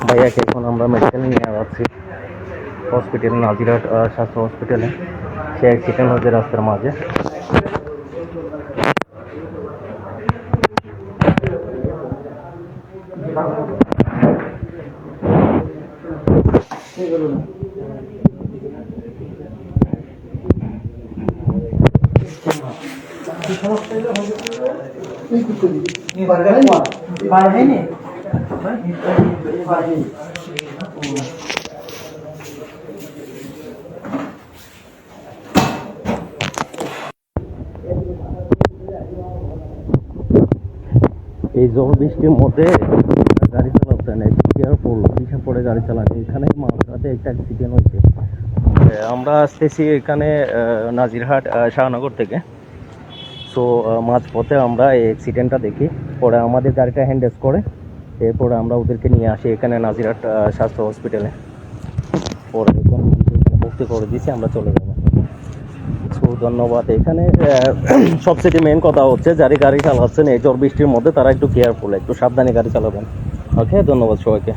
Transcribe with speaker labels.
Speaker 1: ভাইয়াকে এখন আমরা মেডিকেলে নিয়ে যাচ্ছি, হসপিটালে, নাজিরহাট স্বাস্থ্য হসপিটালে। সে অ্যাক্সিডেন্ট হয়েছে রাস্তার মাঝে। এই ঝড় বৃষ্টির মধ্যে গাড়ি চালাতে নেই, কেয়ারফুল, পিছনে পড়ে গাড়ি চালাচ্ছে। এখানে মাঝরাতে একটা অ্যাক্সিডেন্ট হয়েছে। আমরা আসতেছি এখানে নাজিরহাট শাহনগর থেকে। সো মাঝপথে আমরা এই অ্যাক্সিডেন্টটা দেখি, পরে আমাদের গাড়িটা হ্যান্ডেস করে, এরপরে আমরা ওদেরকে নিয়ে আসি এখানে নাজিরহাট স্বাস্থ্য হসপিটালে। পরে এখন ভর্তি করে দিয়েছি, আমরা চলে যাবো। সো ধন্যবাদ। এখানে সবচেয়ে মেন কথা হচ্ছে, যারা গাড়ি চালাচ্ছেন এই ঝড় বৃষ্টির মধ্যে, তারা একটু কেয়ারফুল, একটু সাবধানে গাড়ি চালাবেন। ওকে, ধন্যবাদ সবাইকে।